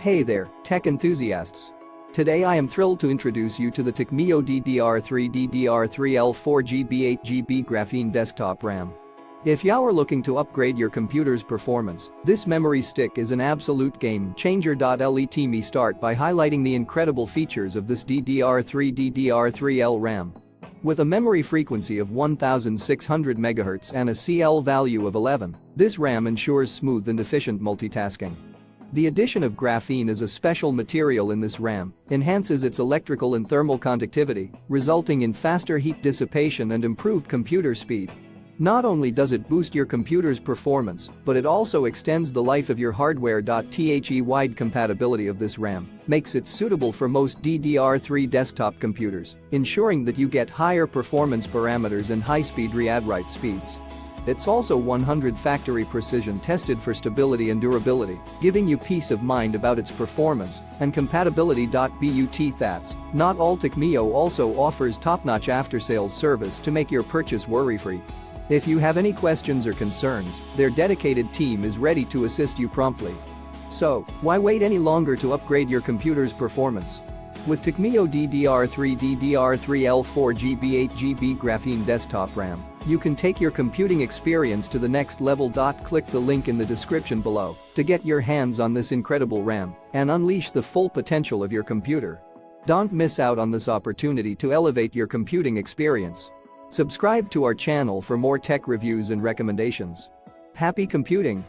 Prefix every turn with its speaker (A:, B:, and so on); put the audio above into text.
A: Hey there, tech enthusiasts. Today I am thrilled to introduce you to the TECMIYO DDR3 DDR3L 4GB 8GB Graphene desktop RAM. If you are looking to upgrade your computer's performance, this memory stick is an absolute game changer. Let me start by highlighting the incredible features of this DDR3 DDR3L RAM. With a memory frequency of 1600 MHz and a CL value of 11, this RAM ensures smooth and efficient multitasking. The addition of graphene as a special material in this RAM enhances its electrical and thermal conductivity, resulting in faster heat dissipation and improved computer speed. Not only does it boost your computer's performance, but it also extends the life of your hardware. The wide compatibility of this RAM makes it suitable for most DDR3 desktop computers, ensuring that you get higher performance parameters and high-speed read-write speeds. It's also 100 factory precision tested for stability and durability, giving you peace of mind about its performance and compatibility. But that's not all. TECMIYO also offers top-notch after-sales service to make your purchase worry-free. If you have any questions or concerns, their dedicated team is ready to assist you promptly. So, why wait any longer to upgrade your computer's performance? With TECMIYO DDR3 DDR3L 4GB 8GB Graphene Desktop RAM, you can take your computing experience to the next level. Click the link in the description below to get your hands on this incredible RAM and unleash the full potential of your computer. Don't miss out on this opportunity to elevate your computing experience. Subscribe to our channel for more tech reviews and recommendations. Happy computing!